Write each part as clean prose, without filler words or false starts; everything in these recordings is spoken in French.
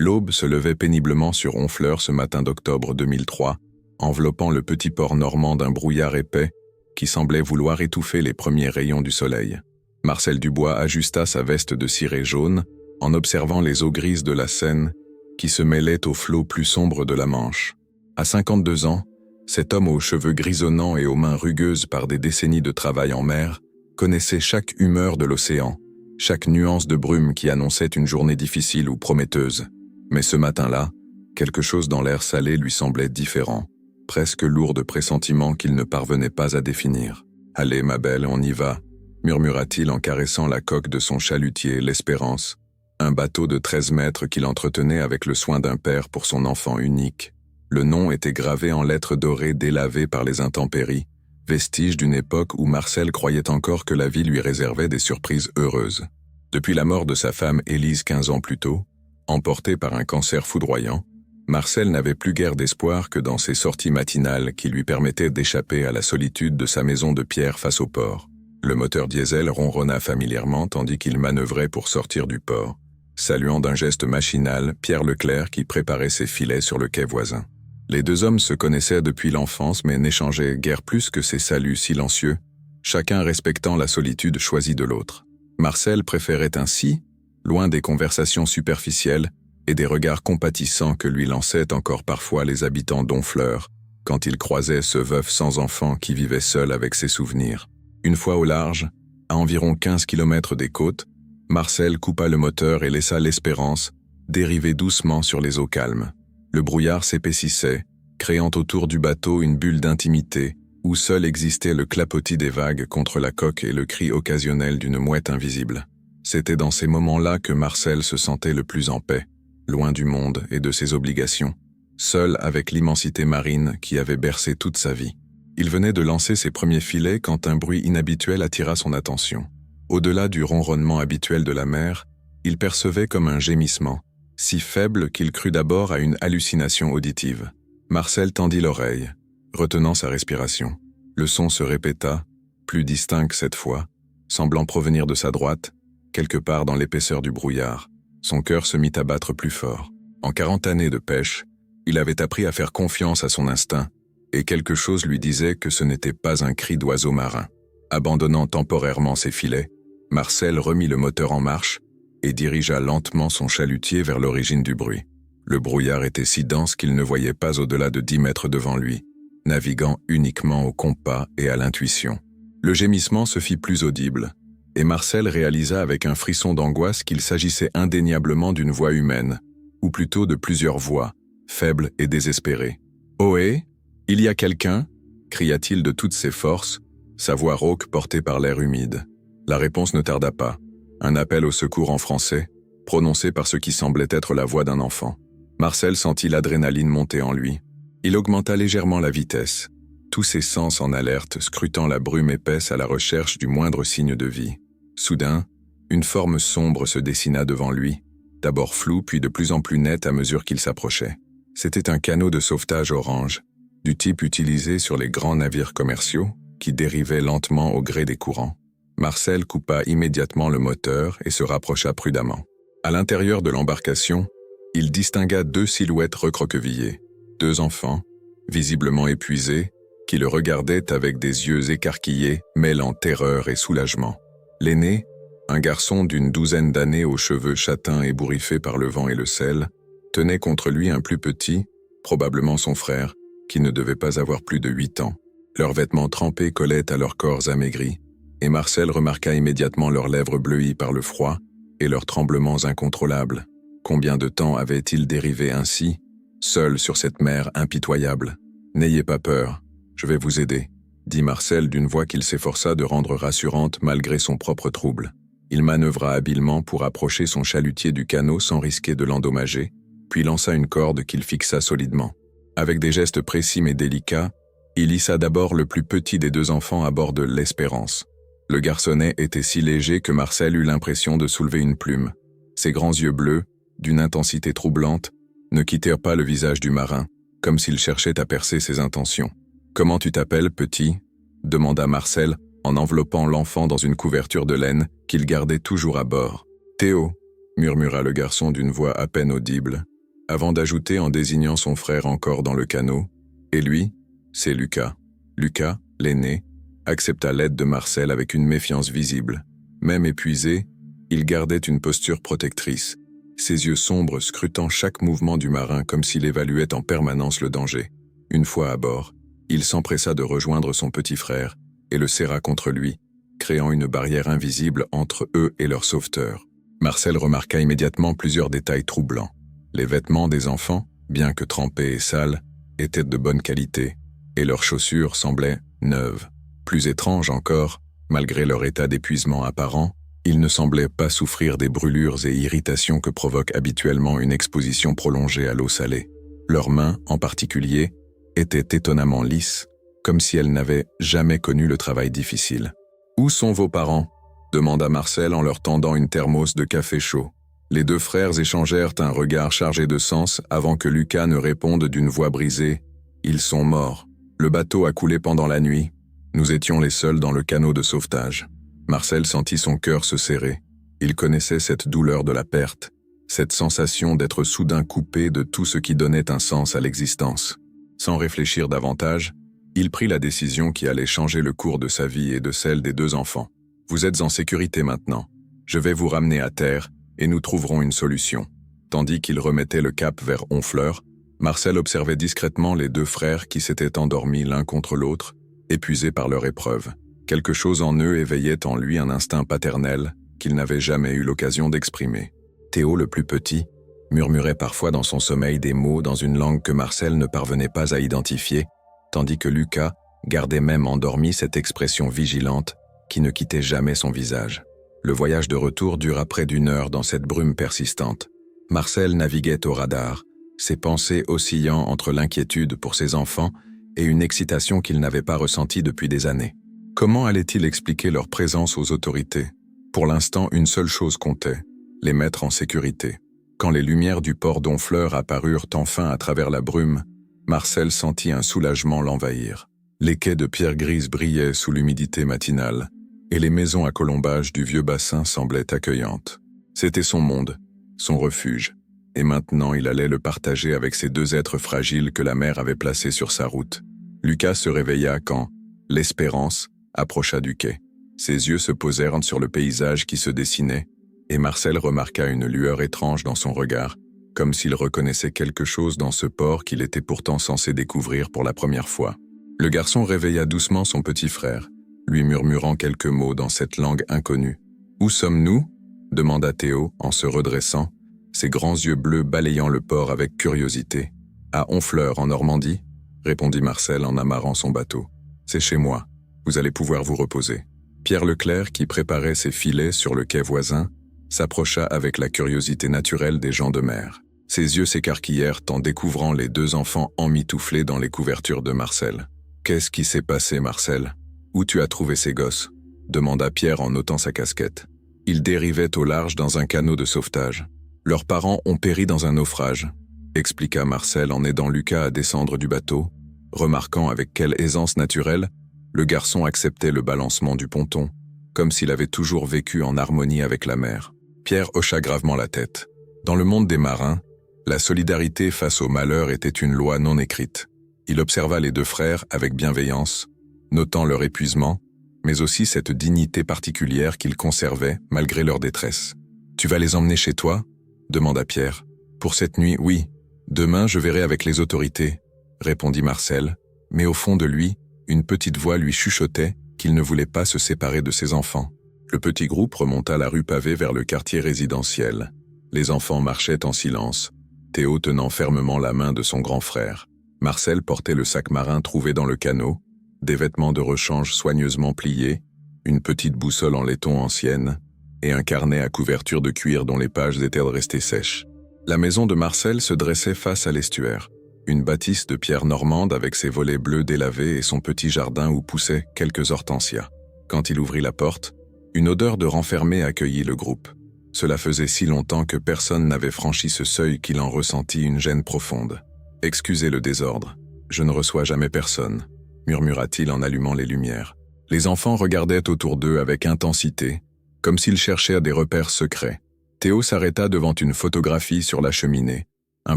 L'aube se levait péniblement sur Honfleur ce matin d'octobre 2003, enveloppant le petit port normand d'un brouillard épais qui semblait vouloir étouffer les premiers rayons du soleil. Marcel Dubois ajusta sa veste de ciré jaune en observant les eaux grises de la Seine qui se mêlaient aux flots plus sombres de la Manche. À 52 ans, cet homme aux cheveux grisonnants et aux mains rugueuses par des décennies de travail en mer connaissait chaque humeur de l'océan, chaque nuance de brume qui annonçait une journée difficile ou prometteuse. Mais ce matin-là, quelque chose dans l'air salé lui semblait différent, presque lourd de pressentiments qu'il ne parvenait pas à définir. « Allez, ma belle, on y va », murmura-t-il en caressant la coque de son chalutier, l'Espérance, un bateau de 13 mètres qu'il entretenait avec le soin d'un père pour son enfant unique. Le nom était gravé en lettres dorées délavées par les intempéries, vestige d'une époque où Marcel croyait encore que la vie lui réservait des surprises heureuses. Depuis la mort de sa femme Élise 15 ans plus tôt, emporté par un cancer foudroyant, Marcel n'avait plus guère d'espoir que dans ses sorties matinales qui lui permettaient d'échapper à la solitude de sa maison de pierre face au port. Le moteur diesel ronronna familièrement tandis qu'il manœuvrait pour sortir du port, saluant d'un geste machinal Pierre Leclerc qui préparait ses filets sur le quai voisin. Les deux hommes se connaissaient depuis l'enfance mais n'échangeaient guère plus que ces saluts silencieux, chacun respectant la solitude choisie de l'autre. Marcel préférait ainsi, loin des conversations superficielles et des regards compatissants que lui lançaient encore parfois les habitants d'Honfleur, quand il croisait ce veuf sans enfant qui vivait seul avec ses souvenirs. Une fois au large, à environ 15 km des côtes, Marcel coupa le moteur et laissa l'Espérance dériver doucement sur les eaux calmes. Le brouillard s'épaississait, créant autour du bateau une bulle d'intimité, où seul existait le clapotis des vagues contre la coque et le cri occasionnel d'une mouette invisible. C'était dans ces moments-là que Marcel se sentait le plus en paix, loin du monde et de ses obligations, seul avec l'immensité marine qui avait bercé toute sa vie. Il venait de lancer ses premiers filets quand un bruit inhabituel attira son attention. Au-delà du ronronnement habituel de la mer, il percevait comme un gémissement, si faible qu'il crut d'abord à une hallucination auditive. Marcel tendit l'oreille, retenant sa respiration. Le son se répéta, plus distinct cette fois, semblant provenir de sa droite, quelque part dans l'épaisseur du brouillard. Son cœur se mit à battre plus fort. En 40 années de pêche, il avait appris à faire confiance à son instinct, et quelque chose lui disait que ce n'était pas un cri d'oiseau marin. Abandonnant temporairement ses filets, Marcel remit le moteur en marche et dirigea lentement son chalutier vers l'origine du bruit. Le brouillard était si dense qu'il ne voyait pas au-delà de 10 mètres devant lui, naviguant uniquement au compas et à l'intuition. Le gémissement se fit plus audible, et Marcel réalisa avec un frisson d'angoisse qu'il s'agissait indéniablement d'une voix humaine, ou plutôt de plusieurs voix, faibles et désespérées. « Ohé, il y a quelqu'un » cria-t-il de toutes ses forces, sa voix rauque portée par l'air humide. La réponse ne tarda pas. Un appel au secours en français, prononcé par ce qui semblait être la voix d'un enfant. Marcel sentit l'adrénaline monter en lui. Il augmenta légèrement la vitesse, tous ses sens en alerte, scrutant la brume épaisse à la recherche du moindre signe de vie. Soudain, une forme sombre se dessina devant lui, d'abord floue puis de plus en plus nette à mesure qu'il s'approchait. C'était un canot de sauvetage orange, du type utilisé sur les grands navires commerciaux, qui dérivait lentement au gré des courants. Marcel coupa immédiatement le moteur et se rapprocha prudemment. À l'intérieur de l'embarcation, il distingua 2 silhouettes recroquevillées, 2 enfants, visiblement épuisés, qui le regardaient avec des yeux écarquillés, mêlant terreur et soulagement. L'aîné, un garçon d'une 12aine d'années aux cheveux châtains ébouriffés par le vent et le sel, tenait contre lui un plus petit, probablement son frère, qui ne devait pas avoir plus de 8 ans. Leurs vêtements trempés collaient à leurs corps amaigris, et Marcel remarqua immédiatement leurs lèvres bleuies par le froid et leurs tremblements incontrôlables. Combien de temps avait-il dérivé ainsi, seul sur cette mer impitoyable ? « N'ayez pas peur, je vais vous aider », dit Marcel d'une voix qu'il s'efforça de rendre rassurante malgré son propre trouble. Il manœuvra habilement pour approcher son chalutier du canot sans risquer de l'endommager, puis lança une corde qu'il fixa solidement. Avec des gestes précis mais délicats, il hissa d'abord le plus petit des 2 enfants à bord de l'Espérance. Le garçonnet était si léger que Marcel eut l'impression de soulever une plume. Ses grands yeux bleus, d'une intensité troublante, ne quittèrent pas le visage du marin, comme s'il cherchait à percer ses intentions. « Comment tu t'appelles, petit ?» demanda Marcel en enveloppant l'enfant dans une couverture de laine qu'il gardait toujours à bord. « Théo. » murmura le garçon d'une voix à peine audible, avant d'ajouter en désignant son frère encore dans le canot. Et lui, c'est Lucas. Lucas, l'aîné, accepta l'aide de Marcel avec une méfiance visible. Même épuisé, il gardait une posture protectrice, ses yeux sombres scrutant chaque mouvement du marin comme s'il évaluait en permanence le danger. Une fois à bord, il s'empressa de rejoindre son petit frère et le serra contre lui, créant une barrière invisible entre eux et leur sauveteur. Marcel remarqua immédiatement plusieurs détails troublants. Les vêtements des enfants, bien que trempés et sales, étaient de bonne qualité, et leurs chaussures semblaient neuves. Plus étrange encore, malgré leur état d'épuisement apparent, ils ne semblaient pas souffrir des brûlures et irritations que provoque habituellement une exposition prolongée à l'eau salée. Leurs mains, en particulier, étaient étonnamment lisses, comme si elles n'avaient jamais connu le travail difficile. « Où sont vos parents ?» demanda Marcel en leur tendant une thermos de café chaud. Les deux frères échangèrent un regard chargé de sens avant que Lucas ne réponde d'une voix brisée. « Ils sont morts. Le bateau a coulé pendant la nuit. Nous étions les seuls dans le canot de sauvetage. » Marcel sentit son cœur se serrer. Il connaissait cette douleur de la perte, cette sensation d'être soudain coupé de tout ce qui donnait un sens à l'existence. Sans réfléchir davantage, il prit la décision qui allait changer le cours de sa vie et de celle des deux enfants. « Vous êtes en sécurité maintenant. Je vais vous ramener à terre et nous trouverons une solution. » Tandis qu'il remettait le cap vers Honfleur, Marcel observait discrètement les deux frères qui s'étaient endormis l'un contre l'autre, épuisés par leur épreuve. Quelque chose en eux éveillait en lui un instinct paternel qu'il n'avait jamais eu l'occasion d'exprimer. Théo, le plus petit, murmurait parfois dans son sommeil des mots dans une langue que Marcel ne parvenait pas à identifier, tandis que Lucas gardait même endormi cette expression vigilante qui ne quittait jamais son visage. Le voyage de retour dura près d'une heure dans cette brume persistante. Marcel naviguait au radar, ses pensées oscillant entre l'inquiétude pour ses enfants et une excitation qu'il n'avait pas ressentie depuis des années. Comment allait-il expliquer leur présence aux autorités? Pour l'instant, une seule chose comptait, les mettre en sécurité. Quand les lumières du port d'Honfleur apparurent enfin à travers la brume, Marcel sentit un soulagement l'envahir. Les quais de pierre grise brillaient sous l'humidité matinale, et les maisons à colombages du vieux bassin semblaient accueillantes. C'était son monde, son refuge, et maintenant il allait le partager avec ces deux êtres fragiles que la mer avait placés sur sa route. Lucas se réveilla quand l'Espérance approcha du quai. Ses yeux se posèrent sur le paysage qui se dessinait, et Marcel remarqua une lueur étrange dans son regard, comme s'il reconnaissait quelque chose dans ce port qu'il était pourtant censé découvrir pour la première fois. Le garçon réveilla doucement son petit frère, lui murmurant quelques mots dans cette langue inconnue. « Où sommes-nous » demanda Théo en se redressant, ses grands yeux bleus balayant le port avec curiosité. « À Honfleur, en Normandie » répondit Marcel en amarrant son bateau. « C'est chez moi. Vous allez pouvoir vous reposer. » Pierre Leclerc, qui préparait ses filets sur le quai voisin, s'approcha avec la curiosité naturelle des gens de mer. Ses yeux s'écarquillèrent en découvrant les deux enfants emmitouflés dans les couvertures de Marcel. « Qu'est-ce qui s'est passé, Marcel ? Où tu as trouvé ces gosses ?» demanda Pierre en ôtant sa casquette. Ils dérivaient au large dans un canot de sauvetage. Leurs parents ont péri dans un naufrage, expliqua Marcel en aidant Lucas à descendre du bateau, remarquant avec quelle aisance naturelle le garçon acceptait le balancement du ponton, comme s'il avait toujours vécu en harmonie avec la mer. Pierre hocha gravement la tête. Dans le monde des marins, la solidarité face au malheur était une loi non écrite. Il observa les deux frères avec bienveillance, notant leur épuisement, mais aussi cette dignité particulière qu'ils conservaient malgré leur détresse. « Tu vas les emmener chez toi ?» demanda Pierre. « Pour cette nuit, oui. Demain, je verrai avec les autorités, » répondit Marcel, mais au fond de lui, une petite voix lui chuchotait qu'il ne voulait pas se séparer de ses enfants. Le petit groupe remonta la rue pavée vers le quartier résidentiel. Les enfants marchaient en silence, Théo tenant fermement la main de son grand frère. Marcel portait le sac marin trouvé dans le canot, des vêtements de rechange soigneusement pliés, une petite boussole en laiton ancienne, et un carnet à couverture de cuir dont les pages étaient restées sèches. La maison de Marcel se dressait face à l'estuaire. Une bâtisse de pierre normande avec ses volets bleus délavés et son petit jardin où poussaient quelques hortensias. Quand il ouvrit la porte, une odeur de renfermé accueillit le groupe. Cela faisait si longtemps que personne n'avait franchi ce seuil qu'il en ressentit une gêne profonde. « Excusez le désordre, je ne reçois jamais personne », murmura-t-il en allumant les lumières. Les enfants regardaient autour d'eux avec intensité, comme s'ils cherchaient des repères secrets. Théo s'arrêta devant une photographie sur la cheminée, un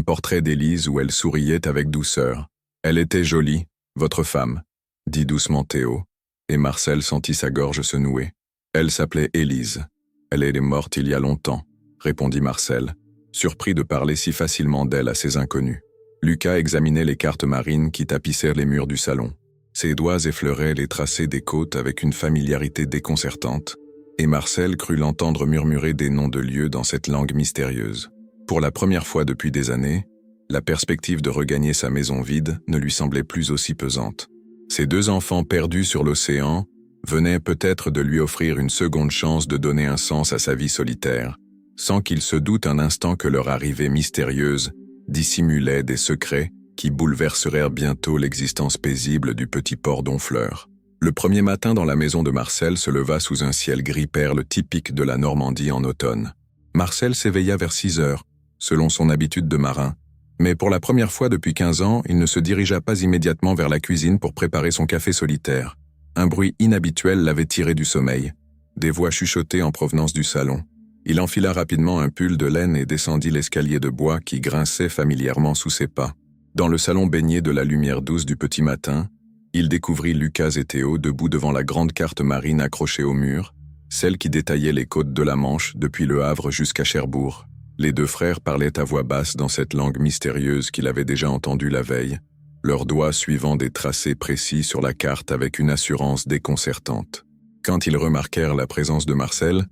portrait d'Élise où elle souriait avec douceur. « Elle était jolie, votre femme », dit doucement Théo, et Marcel sentit sa gorge se nouer. « Elle s'appelait Élise. Elle est morte il y a longtemps », répondit Marcel, surpris de parler si facilement d'elle à ces inconnus. Lucas examinait les cartes marines qui tapissaient les murs du salon. Ses doigts effleuraient les tracés des côtes avec une familiarité déconcertante, et Marcel crut l'entendre murmurer des noms de lieux dans cette langue mystérieuse. Pour la première fois depuis des années, la perspective de regagner sa maison vide ne lui semblait plus aussi pesante. Ses 2 enfants perdus sur l'océan venaient peut-être de lui offrir une seconde chance de donner un sens à sa vie solitaire, sans qu'il se doute un instant que leur arrivée mystérieuse dissimulait des secrets qui bouleverseraient bientôt l'existence paisible du petit port d'Honfleur. Le premier matin dans la maison de Marcel se leva sous un ciel gris-perle typique de la Normandie en automne. Marcel s'éveilla vers 6 heures, selon son habitude de marin, mais pour la première fois depuis 15 ans, il ne se dirigea pas immédiatement vers la cuisine pour préparer son café solitaire. Un bruit inhabituel l'avait tiré du sommeil. Des voix chuchotaient en provenance du salon. Il enfila rapidement un pull de laine et descendit l'escalier de bois qui grinçait familièrement sous ses pas. Dans le salon baigné de la lumière douce du petit matin, il découvrit Lucas et Théo debout devant la grande carte marine accrochée au mur, celle qui détaillait les côtes de la Manche depuis Le Havre jusqu'à Cherbourg. Les 2 frères parlaient à voix basse dans cette langue mystérieuse qu'il avait déjà entendue la veille, leurs doigts suivant des tracés précis sur la carte avec une assurance déconcertante. Quand ils remarquèrent la présence de Marcel,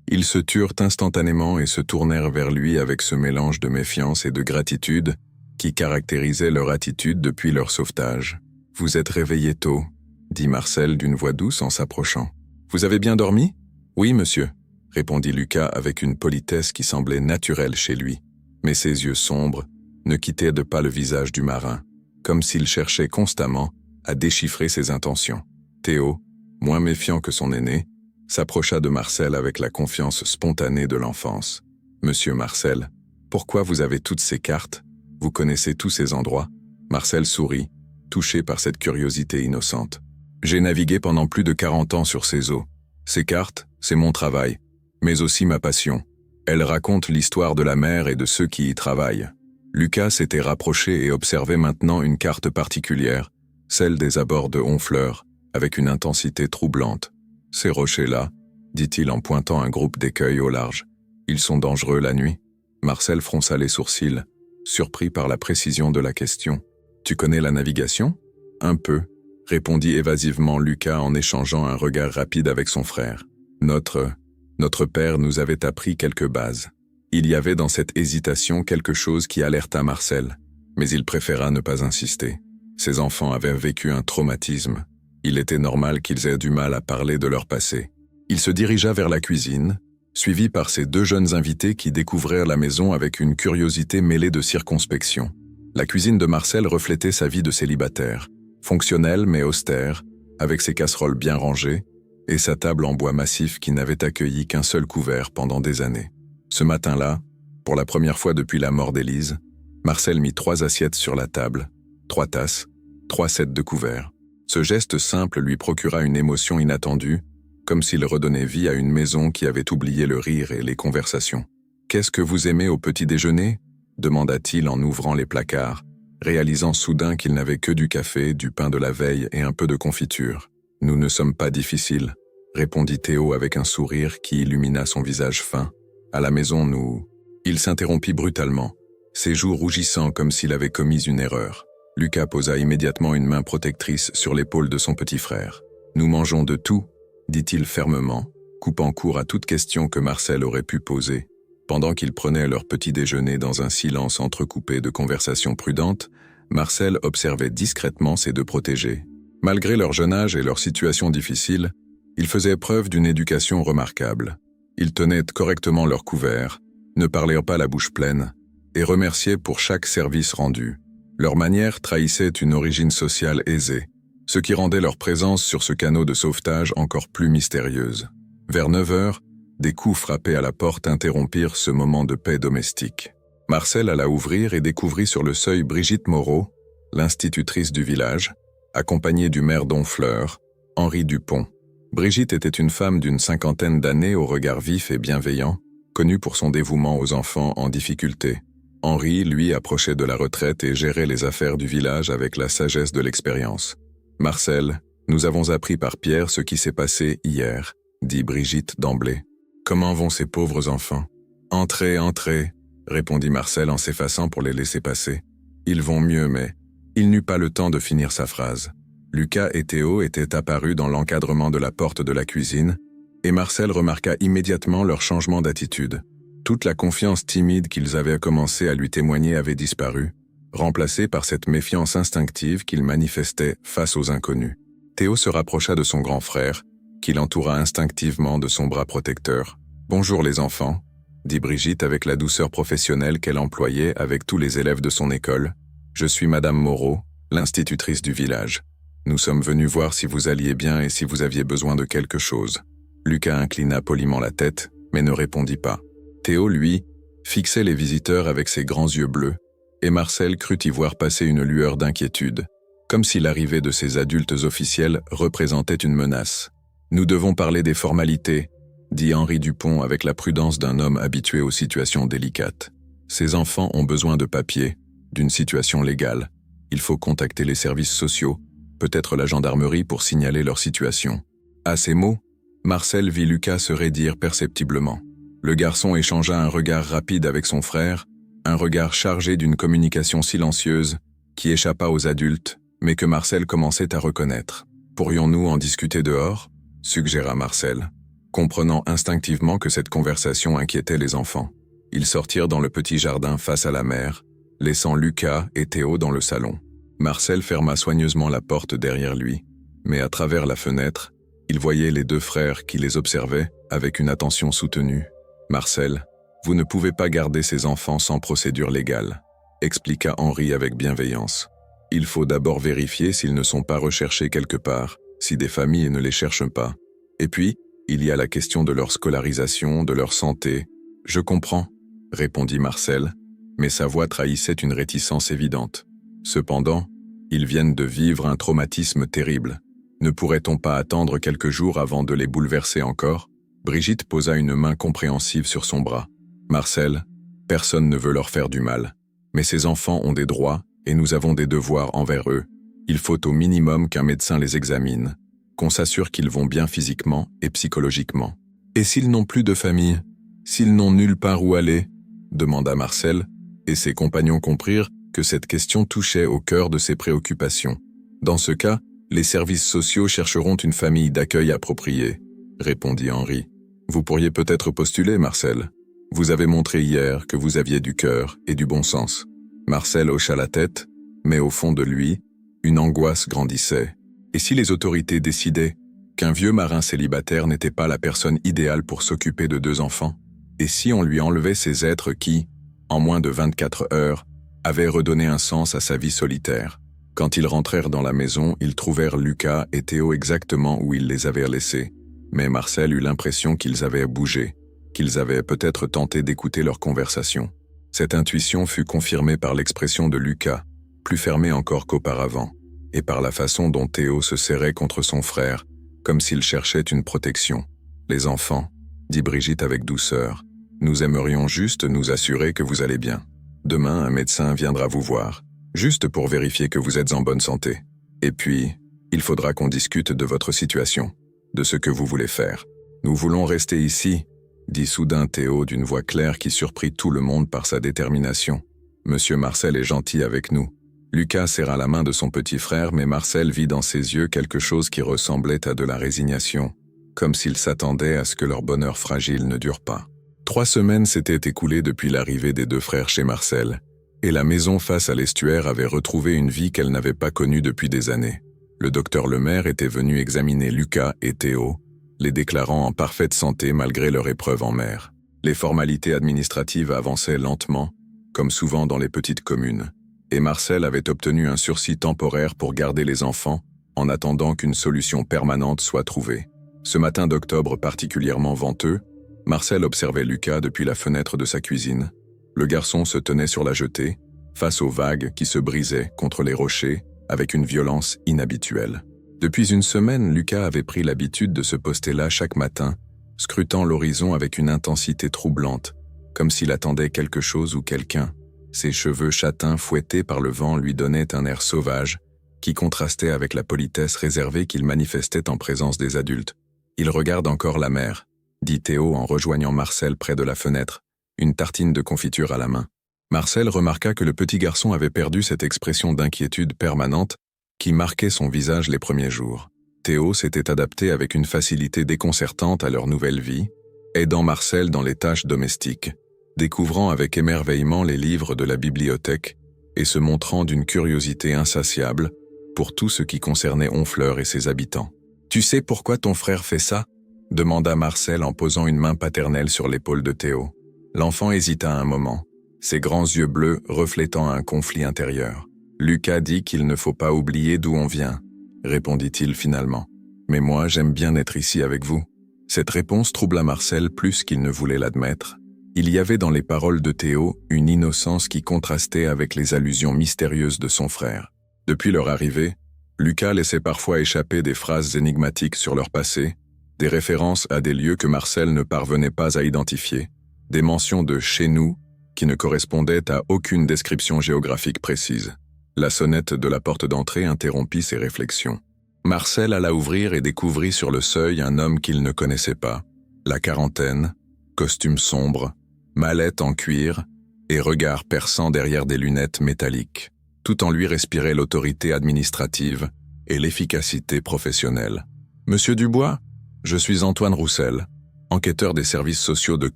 ils se turent instantanément et se tournèrent vers lui avec ce mélange de méfiance et de gratitude qui caractérisait leur attitude depuis leur sauvetage. « Vous êtes réveillé tôt », dit Marcel d'une voix douce en s'approchant. « Vous avez bien dormi ?»« Oui, monsieur », répondit Lucas avec une politesse qui semblait naturelle chez lui, mais ses yeux sombres ne quittaient de pas le visage du marin, comme s'il cherchait constamment à déchiffrer ses intentions. Théo, moins méfiant que son aîné, s'approcha de Marcel avec la confiance spontanée de l'enfance. « Monsieur Marcel, pourquoi vous avez toutes ces cartes? Vous connaissez tous ces endroits ?» Marcel sourit, touché par cette curiosité innocente. « J'ai navigué pendant plus de 40 ans sur ces eaux. Ces cartes, c'est mon travail, mais aussi ma passion. Elles racontent l'histoire de la mer et de ceux qui y travaillent. » Lucas s'était rapproché et observait maintenant une carte particulière, celle des abords de Honfleur, avec une intensité troublante. « Ces rochers-là, dit-il en pointant un groupe d'écueils au large, ils sont dangereux la nuit ?» Marcel fronça les sourcils, surpris par la précision de la question. « Tu connais la navigation ?»« Un peu », répondit évasivement Lucas en échangeant un regard rapide avec son frère. « Notre père nous avait appris quelques bases. » Il y avait dans cette hésitation quelque chose qui alerta Marcel, mais il préféra ne pas insister. Ses enfants avaient vécu un traumatisme. Il était normal qu'ils aient du mal à parler de leur passé. Il se dirigea vers la cuisine, suivi par ses 2 jeunes invités qui découvrirent la maison avec une curiosité mêlée de circonspection. La cuisine de Marcel reflétait sa vie de célibataire, fonctionnelle mais austère, avec ses casseroles bien rangées, et sa table en bois massif qui n'avait accueilli qu'un seul couvert pendant des années. Ce matin-là, pour la première fois depuis la mort d'Élise, Marcel mit 3 assiettes sur la table, 3 tasses, 3 sets de couverts. Ce geste simple lui procura une émotion inattendue, comme s'il redonnait vie à une maison qui avait oublié le rire et les conversations. « Qu'est-ce que vous aimez au petit déjeuner ?» demanda-t-il en ouvrant les placards, réalisant soudain qu'il n'avait que du café, du pain de la veille et un peu de confiture. « Nous ne sommes pas difficiles », répondit Théo avec un sourire qui illumina son visage fin. « À la maison, nous... » Il s'interrompit brutalement, ses joues rougissant comme s'il avait commis une erreur. Lucas posa immédiatement une main protectrice sur l'épaule de son petit frère. « Nous mangeons de tout », dit-il fermement, coupant court à toute question que Marcel aurait pu poser. Pendant qu'ils prenaient leur petit déjeuner dans un silence entrecoupé de conversations prudentes, Marcel observait discrètement ses 2 protégés. Malgré leur jeune âge et leur situation difficile, ils faisaient preuve d'une éducation remarquable. Ils tenaient correctement leur couvert, ne parlaient pas la bouche pleine, et remerciaient pour chaque service rendu. Leur manière trahissait une origine sociale aisée, ce qui rendait leur présence sur ce canot de sauvetage encore plus mystérieuse. Vers 9 heures, des coups frappés à la porte interrompirent ce moment de paix domestique. Marcel alla ouvrir et découvrit sur le seuil Brigitte Moreau, l'institutrice du village, accompagnée du maire d'Honfleur, Henri Dupont. Brigitte était une femme d'une 50aine d'années au regard vif et bienveillant, connu pour son dévouement aux enfants en difficulté. Henri, lui, approchait de la retraite et gérait les affaires du village avec la sagesse de l'expérience. « Marcel, nous avons appris par Pierre ce qui s'est passé hier, » dit Brigitte d'emblée. « Comment vont ces pauvres enfants ?»« Entrez, entrez, » répondit Marcel en s'effaçant pour les laisser passer. « Ils vont mieux, mais... » Il n'eut pas le temps de finir sa phrase. Lucas et Théo étaient apparus dans l'encadrement de la porte de la cuisine, et Marcel remarqua immédiatement leur changement d'attitude. Toute la confiance timide qu'ils avaient commencé à lui témoigner avait disparu, remplacée par cette méfiance instinctive qu'ils manifestaient face aux inconnus. Théo se rapprocha de son grand frère, qui l'entoura instinctivement de son bras protecteur. « Bonjour les enfants », dit Brigitte avec la douceur professionnelle qu'elle employait avec tous les élèves de son école. « Je suis Madame Moreau, l'institutrice du village. Nous sommes venus voir si vous alliez bien et si vous aviez besoin de quelque chose. » Lucas inclina poliment la tête, mais ne répondit pas. Théo, lui, fixait les visiteurs avec ses grands yeux bleus, et Marcel crut y voir passer une lueur d'inquiétude, comme si l'arrivée de ces adultes officiels représentait une menace. « Nous devons parler des formalités, » dit Henri Dupont avec la prudence d'un homme habitué aux situations délicates. « Ces enfants ont besoin de papiers, d'une situation légale. Il faut contacter les services sociaux, peut-être la gendarmerie pour signaler leur situation. » À ces mots, Marcel vit Lucas se raidir perceptiblement. Le garçon échangea un regard rapide avec son frère, un regard chargé d'une communication silencieuse qui échappa aux adultes, mais que Marcel commençait à reconnaître. « Pourrions-nous en discuter dehors ?» suggéra Marcel, comprenant instinctivement que cette conversation inquiétait les enfants. Ils sortirent dans le petit jardin face à la mer, laissant Lucas et Théo dans le salon. Marcel ferma soigneusement la porte derrière lui, mais à travers la fenêtre, il voyait les deux frères qui les observaient avec une attention soutenue. « Marcel, vous ne pouvez pas garder ces enfants sans procédure légale, » expliqua Henri avec bienveillance. « Il faut d'abord vérifier s'ils ne sont pas recherchés quelque part, si des familles ne les cherchent pas. Et puis, il y a la question de leur scolarisation, de leur santé. »« Je comprends, » répondit Marcel, mais sa voix trahissait une réticence évidente. Cependant, ils viennent de vivre un traumatisme terrible. Ne pourrait-on pas attendre quelques jours avant de les bouleverser encore ? Brigitte posa une main compréhensive sur son bras. « Marcel, personne ne veut leur faire du mal. Mais ces enfants ont des droits et nous avons des devoirs envers eux. Il faut au minimum qu'un médecin les examine, qu'on s'assure qu'ils vont bien physiquement et psychologiquement. »« Et s'ils n'ont plus de famille ? S'ils n'ont nulle part où aller ?» demanda Marcel, et ses compagnons comprirent que cette question touchait au cœur de ses préoccupations. « Dans ce cas, les services sociaux chercheront une famille d'accueil appropriée, » répondit Henri. « Vous pourriez peut-être postuler, Marcel. Vous avez montré hier que vous aviez du cœur et du bon sens. » Marcel hocha la tête, mais au fond de lui, une angoisse grandissait. Et si les autorités décidaient qu'un vieux marin célibataire n'était pas la personne idéale pour s'occuper de deux enfants? Et si on lui enlevait ces êtres qui, en moins de 24 heures, avaient redonné un sens à sa vie solitaire? Quand ils rentrèrent dans la maison, ils trouvèrent Lucas et Théo exactement où ils les avaient laissés. Mais Marcel eut l'impression qu'ils avaient bougé, qu'ils avaient peut-être tenté d'écouter leur conversation. Cette intuition fut confirmée par l'expression de Lucas, plus fermée encore qu'auparavant, et par la façon dont Théo se serrait contre son frère, comme s'il cherchait une protection. « Les enfants, » dit Brigitte avec douceur, « nous aimerions juste nous assurer que vous allez bien. Demain, un médecin viendra vous voir, juste pour vérifier que vous êtes en bonne santé. Et puis, il faudra qu'on discute de votre situation, de ce que vous voulez faire. Nous voulons rester ici, » dit soudain Théo d'une voix claire qui surprit tout le monde par sa détermination. « Monsieur Marcel est gentil avec nous. » Lucas serra la main de son petit frère, mais Marcel vit dans ses yeux quelque chose qui ressemblait à de la résignation, comme s'il s'attendait à ce que leur bonheur fragile ne dure pas. 3 semaines s'étaient écoulées depuis l'arrivée des deux frères chez Marcel, et la maison face à l'estuaire avait retrouvé une vie qu'elle n'avait pas connue depuis des années. Le docteur Lemaire était venu examiner Lucas et Théo, les déclarant en parfaite santé malgré leur épreuve en mer. Les formalités administratives avançaient lentement, comme souvent dans les petites communes, et Marcel avait obtenu un sursis temporaire pour garder les enfants en attendant qu'une solution permanente soit trouvée. Ce matin d'octobre particulièrement venteux, Marcel observait Lucas depuis la fenêtre de sa cuisine. Le garçon se tenait sur la jetée, face aux vagues qui se brisaient contre les rochers avec une violence inhabituelle. Depuis une semaine, Lucas avait pris l'habitude de se poster là chaque matin scrutant l'horizon avec une intensité troublante, comme s'il attendait quelque chose ou quelqu'un. Ses cheveux châtains fouettés par le vent lui donnaient un air sauvage, qui contrastait avec la politesse réservée qu'il manifestait en présence des adultes. « Il regarde encore la mer », dit Théo en rejoignant Marcel près de la fenêtre, une tartine de confiture à la main. Marcel remarqua que le petit garçon avait perdu cette expression d'inquiétude permanente qui marquait son visage les premiers jours. Théo s'était adapté avec une facilité déconcertante à leur nouvelle vie, aidant Marcel dans les tâches domestiques, découvrant avec émerveillement les livres de la bibliothèque et se montrant d'une curiosité insatiable pour tout ce qui concernait Honfleur et ses habitants. « Tu sais pourquoi ton frère fait ça ?» demanda Marcel en posant une main paternelle sur l'épaule de Théo. L'enfant hésita un moment, ses grands yeux bleus reflétant un conflit intérieur. « Lucas dit qu'il ne faut pas oublier d'où on vient, » répondit-il finalement. « Mais moi, j'aime bien être ici avec vous. » Cette réponse troubla Marcel plus qu'il ne voulait l'admettre. Il y avait dans les paroles de Théo une innocence qui contrastait avec les allusions mystérieuses de son frère. Depuis leur arrivée, Lucas laissait parfois échapper des phrases énigmatiques sur leur passé, des références à des lieux que Marcel ne parvenait pas à identifier, des mentions de « chez nous » qui ne correspondaient à aucune description géographique précise. La sonnette de la porte d'entrée interrompit ses réflexions. Marcel alla ouvrir et découvrit sur le seuil un homme qu'il ne connaissait pas. La quarantaine, costume sombre, mallette en cuir et regard perçant derrière des lunettes métalliques. Tout en lui respirait l'autorité administrative et l'efficacité professionnelle. « Monsieur Dubois, je suis Antoine Roussel, enquêteur des services sociaux de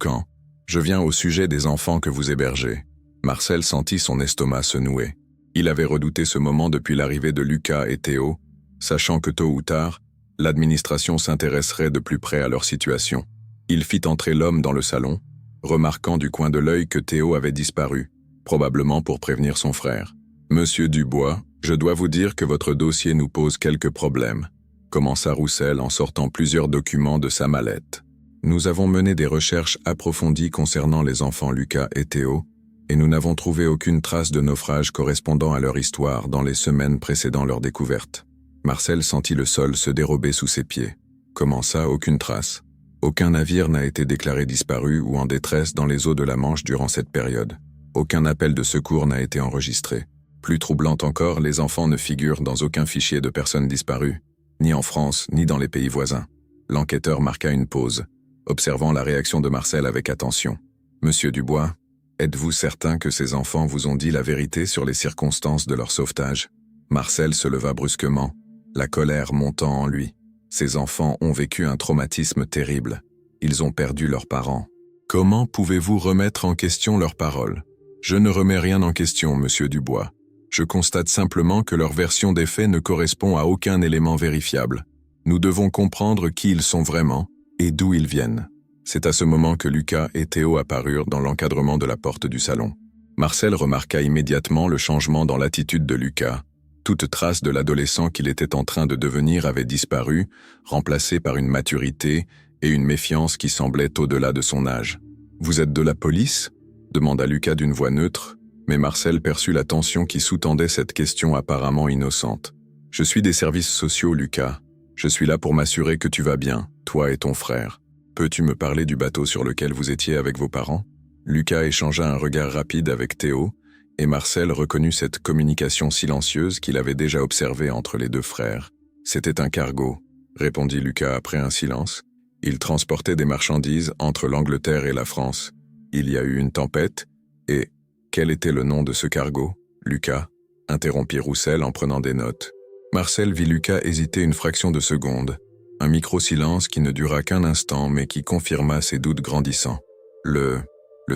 Caen. Je viens au sujet des enfants que vous hébergez. » Marcel sentit son estomac se nouer. Il avait redouté ce moment depuis l'arrivée de Lucas et Théo, sachant que tôt ou tard, l'administration s'intéresserait de plus près à leur situation. Il fit entrer l'homme dans le salon, remarquant du coin de l'œil que Théo avait disparu, probablement pour prévenir son frère. « Monsieur Dubois, je dois vous dire que votre dossier nous pose quelques problèmes, » commença Roussel en sortant plusieurs documents de sa mallette. « Nous avons mené des recherches approfondies concernant les enfants Lucas et Théo, et nous n'avons trouvé aucune trace de naufrage correspondant à leur histoire dans les semaines précédant leur découverte. » Marcel sentit le sol se dérober sous ses pieds. Comment ça, aucune trace? Aucun navire n'a été déclaré disparu ou en détresse dans les eaux de la Manche durant cette période. Aucun appel de secours n'a été enregistré. Plus troublant encore, les enfants ne figurent dans aucun fichier de personnes disparues, ni en France, ni dans les pays voisins. L'enquêteur marqua une pause, observant la réaction de Marcel avec attention. « Monsieur Dubois, êtes-vous certain que ces enfants vous ont dit la vérité sur les circonstances de leur sauvetage ?» Marcel se leva brusquement, la colère montant en lui. Ces enfants ont vécu un traumatisme terrible. Ils ont perdu leurs parents. Comment pouvez-vous remettre en question leurs paroles? Je ne remets rien en question, monsieur Dubois. Je constate simplement que leur version des faits ne correspond à aucun élément vérifiable. Nous devons comprendre qui ils sont vraiment et d'où ils viennent. C'est à ce moment que Lucas et Théo apparurent dans l'encadrement de la porte du salon. Marcel remarqua immédiatement le changement dans l'attitude de Lucas. Toute trace de l'adolescent qu'il était en train de devenir avait disparu, remplacée par une maturité et une méfiance qui semblaient au-delà de son âge. « Vous êtes de la police ?» demanda Lucas d'une voix neutre, mais Marcel perçut la tension qui sous-tendait cette question apparemment innocente. « Je suis des services sociaux, Lucas. Je suis là pour m'assurer que tu vas bien, toi et ton frère. Peux-tu me parler du bateau sur lequel vous étiez avec vos parents ?» Lucas échangea un regard rapide avec Théo, et Marcel reconnut cette communication silencieuse qu'il avait déjà observée entre les deux frères. « C'était un cargo », répondit Lucas après un silence. « Il transportait des marchandises entre l'Angleterre et la France. Il y a eu une tempête, et... Quel était le nom de ce cargo, Lucas ?» interrompit Roussel en prenant des notes. Marcel vit Lucas hésiter une fraction de seconde. Un micro-silence qui ne dura qu'un instant, mais qui confirma ses doutes grandissants. « Le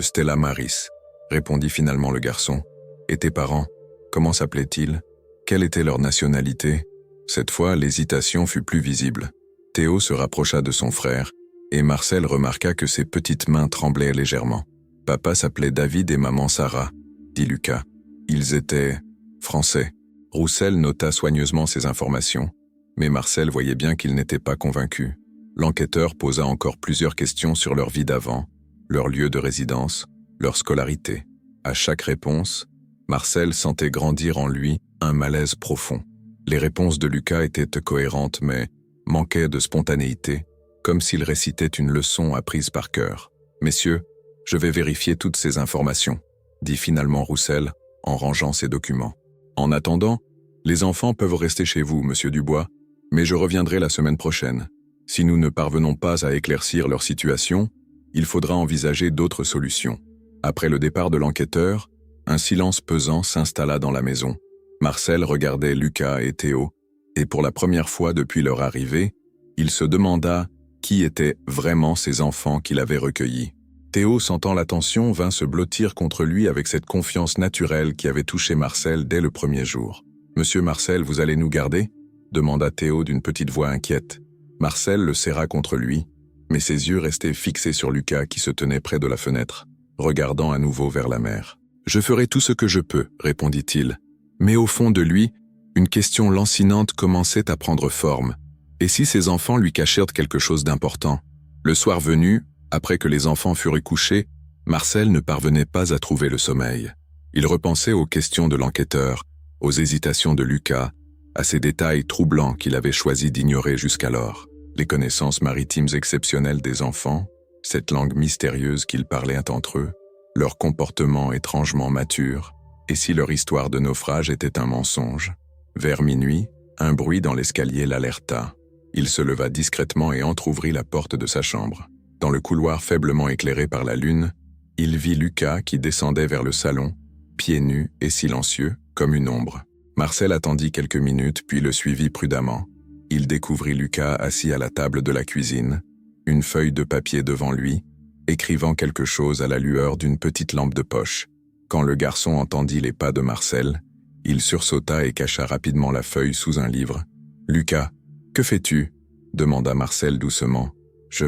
Stella Maris », répondit finalement le garçon. « Et tes parents, comment s'appelaient-ils? Quelle était leur nationalité ?» Cette fois, l'hésitation fut plus visible. Théo se rapprocha de son frère, et Marcel remarqua que ses petites mains tremblaient légèrement. « Papa s'appelait David et maman Sarah », dit Lucas. « Ils étaient... français. » Roussel nota soigneusement ces informations, mais Marcel voyait bien qu'il n'était pas convaincu. L'enquêteur posa encore plusieurs questions sur leur vie d'avant, leur lieu de résidence, leur scolarité. À chaque réponse, Marcel sentait grandir en lui un malaise profond. Les réponses de Lucas étaient cohérentes mais manquaient de spontanéité, comme s'il récitait une leçon apprise par cœur. « Messieurs, je vais vérifier toutes ces informations », dit finalement Roussel, en rangeant ses documents. « En attendant, les enfants peuvent rester chez vous, monsieur Dubois, mais je reviendrai la semaine prochaine. Si nous ne parvenons pas à éclaircir leur situation, il faudra envisager d'autres solutions. » Après le départ de l'enquêteur, un silence pesant s'installa dans la maison. Marcel regardait Lucas et Théo, et pour la première fois depuis leur arrivée, il se demanda qui étaient vraiment ces enfants qu'il avait recueillis. Théo, sentant la tension, vint se blottir contre lui avec cette confiance naturelle qui avait touché Marcel dès le premier jour. « Monsieur Marcel, vous allez nous garder ?» demanda Théo d'une petite voix inquiète. Marcel le serra contre lui, mais ses yeux restaient fixés sur Lucas qui se tenait près de la fenêtre, regardant à nouveau vers la mer. « Je ferai tout ce que je peux, » répondit-il. Mais au fond de lui, une question lancinante commençait à prendre forme. Et si ses enfants lui cachèrent quelque chose d'important? Le soir venu, après que les enfants furent couchés, Marcel ne parvenait pas à trouver le sommeil. Il repensait aux questions de l'enquêteur, aux hésitations de Lucas, à ces détails troublants qu'il avait choisi d'ignorer jusqu'alors. Les connaissances maritimes exceptionnelles des enfants, cette langue mystérieuse qu'ils parlaient entre eux, leur comportement étrangement mature, et si leur histoire de naufrage était un mensonge. Vers minuit, un bruit dans l'escalier l'alerta. Il se leva discrètement et entr'ouvrit la porte de sa chambre. Dans le couloir faiblement éclairé par la lune, il vit Lucas qui descendait vers le salon, pieds nus et silencieux, comme une ombre. Marcel attendit quelques minutes puis le suivit prudemment. Il découvrit Lucas assis à la table de la cuisine, une feuille de papier devant lui, écrivant quelque chose à la lueur d'une petite lampe de poche. Quand le garçon entendit les pas de Marcel, il sursauta et cacha rapidement la feuille sous un livre. « Lucas, que fais-tu » demanda Marcel doucement. « Je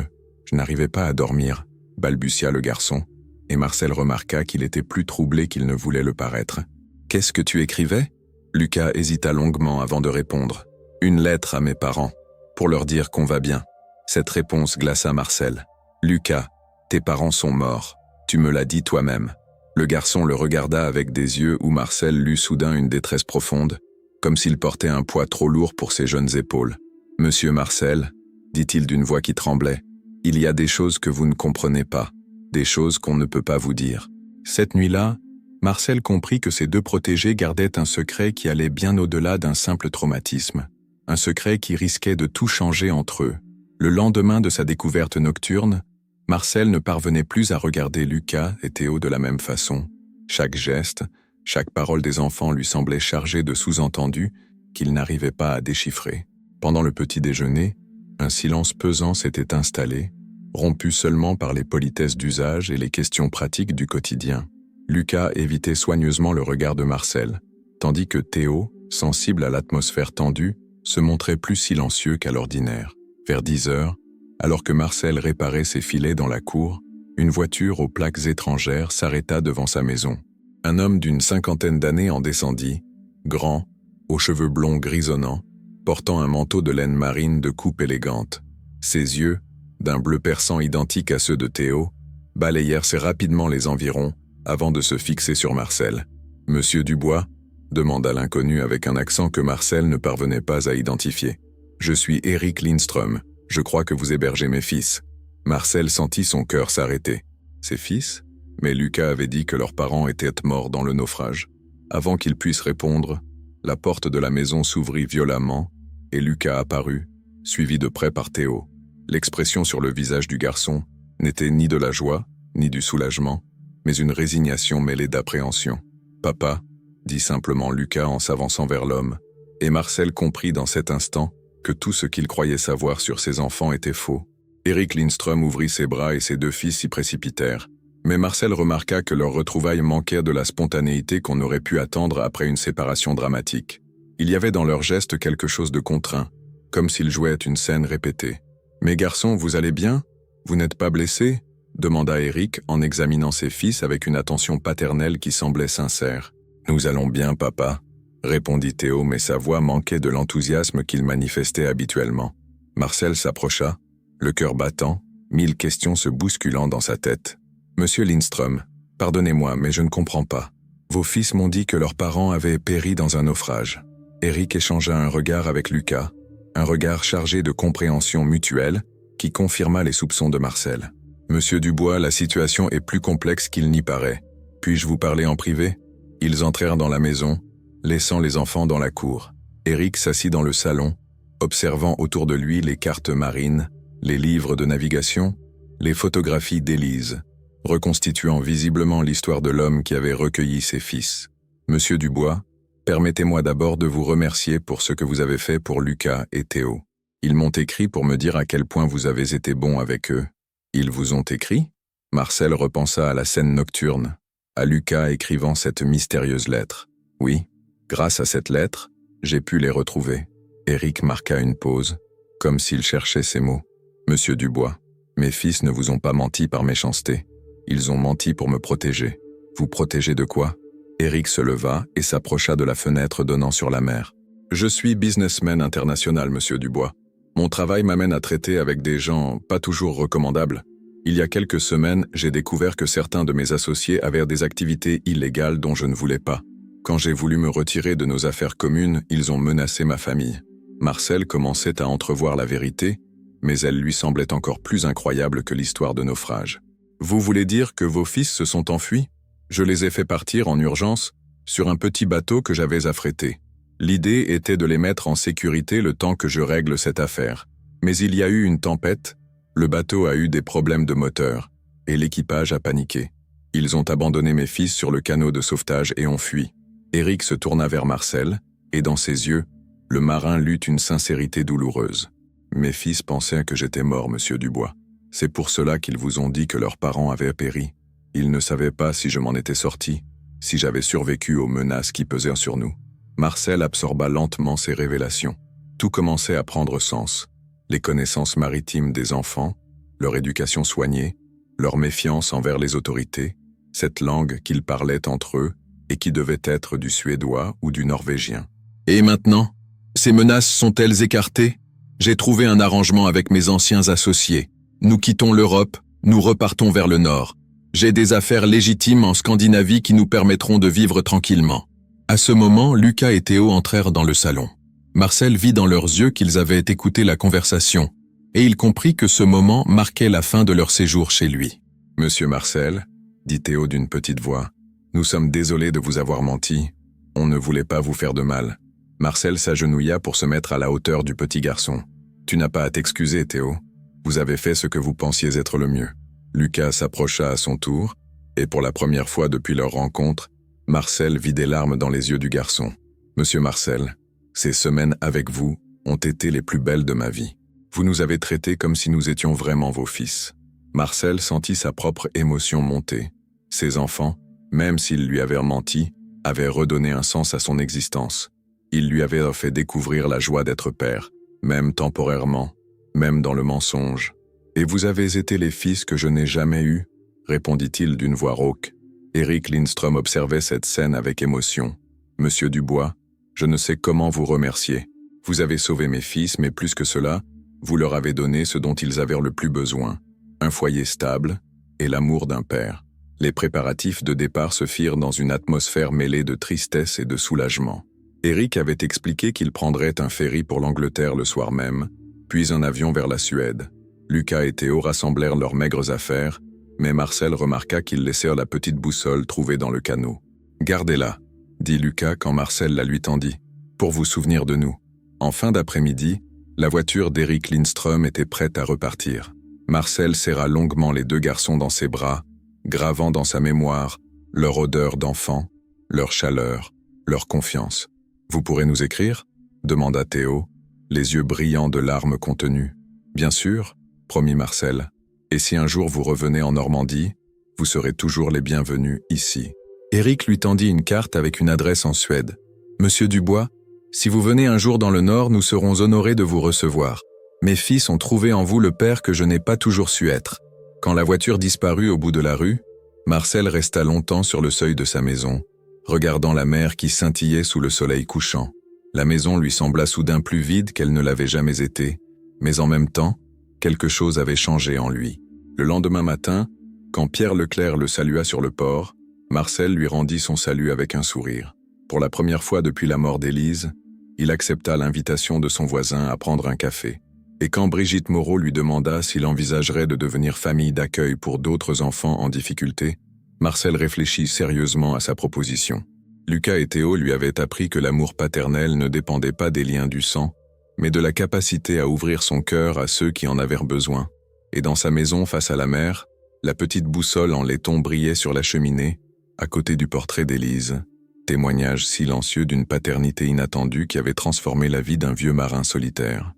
n'arrivais pas à dormir » balbutia le garçon, et Marcel remarqua qu'il était plus troublé qu'il ne voulait le paraître. « Qu'est-ce que tu écrivais » Lucas hésita longuement avant de répondre. « Une lettre à mes parents, pour leur dire qu'on va bien. » Cette réponse glaça Marcel. « Lucas, tes parents sont morts, tu me l'as dit toi-même. » Le garçon le regarda avec des yeux où Marcel lut soudain une détresse profonde, comme s'il portait un poids trop lourd pour ses jeunes épaules. « Monsieur Marcel, » dit-il d'une voix qui tremblait, « il y a des choses que vous ne comprenez pas, des choses qu'on ne peut pas vous dire. » Cette nuit-là, Marcel comprit que ses deux protégés gardaient un secret qui allait bien au-delà d'un simple traumatisme, un secret qui risquait de tout changer entre eux. Le lendemain de sa découverte nocturne, Marcel ne parvenait plus à regarder Lucas et Théo de la même façon. Chaque geste, chaque parole des enfants lui semblait chargée de sous-entendus qu'il n'arrivait pas à déchiffrer. Pendant le petit déjeuner, un silence pesant s'était installé, rompu seulement par les politesses d'usage et les questions pratiques du quotidien. Lucas évitait soigneusement le regard de Marcel, tandis que Théo, sensible à l'atmosphère tendue, se montrait plus silencieux qu'à l'ordinaire. Vers 10 heures, alors que Marcel réparait ses filets dans la cour, une voiture aux plaques étrangères s'arrêta devant sa maison. Un homme d'une 50aine d'années en descendit, grand, aux cheveux blonds grisonnants, portant un manteau de laine marine de coupe élégante. Ses yeux, d'un bleu perçant identique à ceux de Théo, balayèrent assez rapidement les environs avant de se fixer sur Marcel. « Monsieur Dubois ?» demanda l'inconnu avec un accent que Marcel ne parvenait pas à identifier. « Je suis Eric Lindström. Je crois que vous hébergez mes fils. » Marcel sentit son cœur s'arrêter. Ses fils? Mais Lucas avait dit que leurs parents étaient morts dans le naufrage. Avant qu'il puisse répondre, la porte de la maison s'ouvrit violemment et Lucas apparut, suivi de près par Théo. L'expression sur le visage du garçon n'était ni de la joie, ni du soulagement, mais une résignation mêlée d'appréhension. « Papa » dit simplement Lucas en s'avançant vers l'homme, et Marcel comprit dans cet instant que tout ce qu'il croyait savoir sur ses enfants était faux. Eric Lindström ouvrit ses bras et ses deux fils s'y précipitèrent. Mais Marcel remarqua que leurs retrouvailles manquaient de la spontanéité qu'on aurait pu attendre après une séparation dramatique. Il y avait dans leurs gestes quelque chose de contraint, comme s'ils jouaient une scène répétée. « Mes garçons, vous allez bien? Vous n'êtes pas blessés ?» demanda Eric en examinant ses fils avec une attention paternelle qui semblait sincère. « Nous allons bien, papa », répondit Théo, mais sa voix manquait de l'enthousiasme qu'il manifestait habituellement. Marcel s'approcha, le cœur battant, 1000 questions se bousculant dans sa tête. « Monsieur Lindström, pardonnez-moi, mais je ne comprends pas. Vos fils m'ont dit que leurs parents avaient péri dans un naufrage. » Eric échangea un regard avec Lucas, un regard chargé de compréhension mutuelle, qui confirma les soupçons de Marcel. « Monsieur Dubois, la situation est plus complexe qu'il n'y paraît. Puis-je vous parler en privé ?» Ils entrèrent dans la maison, laissant les enfants dans la cour. Éric s'assit dans le salon, observant autour de lui les cartes marines, les livres de navigation, les photographies d'Élise, reconstituant visiblement l'histoire de l'homme qui avait recueilli ses fils. « Monsieur Dubois, permettez-moi d'abord de vous remercier pour ce que vous avez fait pour Lucas et Théo. Ils m'ont écrit pour me dire à quel point vous avez été bon avec eux. » « Ils vous ont écrit ?» Marcel repensa à la scène nocturne, à Lucas écrivant cette mystérieuse lettre. « Oui, grâce à cette lettre, j'ai pu les retrouver. » Éric marqua une pause, comme s'il cherchait ses mots. « Monsieur Dubois, mes fils ne vous ont pas menti par méchanceté. Ils ont menti pour me protéger. » « Vous protéger de quoi ?» Éric se leva et s'approcha de la fenêtre donnant sur la mer. « Je suis businessman international, monsieur Dubois. Mon travail m'amène à traiter avec des gens pas toujours recommandables. Il y a quelques semaines, j'ai découvert que certains de mes associés avaient des activités illégales dont je ne voulais pas. Quand j'ai voulu me retirer de nos affaires communes, ils ont menacé ma famille. » Marcel commençait à entrevoir la vérité, mais elle lui semblait encore plus incroyable que l'histoire de naufrage. « Vous voulez dire que vos fils se sont enfuis ? Je les ai fait partir en urgence sur un petit bateau que j'avais affrété. L'idée était de les mettre en sécurité le temps que je règle cette affaire. Mais il y a eu une tempête, le bateau a eu des problèmes de moteur, et l'équipage a paniqué. Ils ont abandonné mes fils sur le canot de sauvetage et ont fui. » Éric se tourna vers Marcel, et dans ses yeux, le marin lut une sincérité douloureuse. « Mes fils pensaient que j'étais mort, monsieur Dubois. C'est pour cela qu'ils vous ont dit que leurs parents avaient péri. Ils ne savaient pas si je m'en étais sorti, si j'avais survécu aux menaces qui pesaient sur nous. » Marcel absorba lentement ces révélations. Tout commençait à prendre sens. Les connaissances maritimes des enfants, leur éducation soignée, leur méfiance envers les autorités, cette langue qu'ils parlaient entre eux et qui devait être du suédois ou du norvégien. « Et maintenant, ces menaces sont-elles écartées ? J'ai trouvé un arrangement avec mes anciens associés. Nous quittons l'Europe, nous repartons vers le nord. J'ai des affaires légitimes en Scandinavie qui nous permettront de vivre tranquillement. » À ce moment, Lucas et Théo entrèrent dans le salon. Marcel vit dans leurs yeux qu'ils avaient écouté la conversation, et il comprit que ce moment marquait la fin de leur séjour chez lui. « Monsieur Marcel, » dit Théo d'une petite voix, « nous sommes désolés de vous avoir menti. On ne voulait pas vous faire de mal. » Marcel s'agenouilla pour se mettre à la hauteur du petit garçon. « Tu n'as pas à t'excuser, Théo. Vous avez fait ce que vous pensiez être le mieux. » Lucas s'approcha à son tour, et pour la première fois depuis leur rencontre, Marcel vit des larmes dans les yeux du garçon. « Monsieur Marcel, ces semaines avec vous ont été les plus belles de ma vie. Vous nous avez traités comme si nous étions vraiment vos fils. » Marcel sentit sa propre émotion monter. Ses enfants, même s'ils lui avaient menti, avaient redonné un sens à son existence. Ils lui avaient fait découvrir la joie d'être père, même temporairement, même dans le mensonge. « Et vous avez été les fils que je n'ai jamais eus ?» répondit-il d'une voix rauque. Éric Lindström observait cette scène avec émotion. « Monsieur Dubois, je ne sais comment vous remercier. Vous avez sauvé mes fils, mais plus que cela, vous leur avez donné ce dont ils avaient le plus besoin, un foyer stable et l'amour d'un père. » Les préparatifs de départ se firent dans une atmosphère mêlée de tristesse et de soulagement. Éric avait expliqué qu'il prendrait un ferry pour l'Angleterre le soir même, puis un avion vers la Suède. Lucas et Théo rassemblèrent leurs maigres affaires, mais Marcel remarqua qu'ils laissèrent la petite boussole trouvée dans le canot. « Gardez-la, » dit Lucas quand Marcel la lui tendit, « pour vous souvenir de nous. » En fin d'après-midi, la voiture d'Éric Lindström était prête à repartir. Marcel serra longuement les deux garçons dans ses bras, gravant dans sa mémoire leur odeur d'enfant, leur chaleur, leur confiance. « Vous pourrez nous écrire ?» demanda Théo, les yeux brillants de larmes contenues. « Bien sûr, » promit Marcel. « Et si un jour vous revenez en Normandie, vous serez toujours les bienvenus ici. » Éric lui tendit une carte avec une adresse en Suède. « Monsieur Dubois, si vous venez un jour dans le Nord, nous serons honorés de vous recevoir. Mes fils ont trouvé en vous le père que je n'ai pas toujours su être. » Quand la voiture disparut au bout de la rue, Marcel resta longtemps sur le seuil de sa maison, regardant la mer qui scintillait sous le soleil couchant. La maison lui sembla soudain plus vide qu'elle ne l'avait jamais été, mais en même temps, quelque chose avait changé en lui. Le lendemain matin, quand Pierre Leclerc le salua sur le port, Marcel lui rendit son salut avec un sourire. Pour la première fois depuis la mort d'Élise, il accepta l'invitation de son voisin à prendre un café. Et quand Brigitte Moreau lui demanda s'il envisagerait de devenir famille d'accueil pour d'autres enfants en difficulté, Marcel réfléchit sérieusement à sa proposition. Lucas et Théo lui avaient appris que l'amour paternel ne dépendait pas des liens du sang, mais de la capacité à ouvrir son cœur à ceux qui en avaient besoin. Et dans sa maison face à la mer, la petite boussole en laiton brillait sur la cheminée, à côté du portrait d'Élise, témoignage silencieux d'une paternité inattendue qui avait transformé la vie d'un vieux marin solitaire.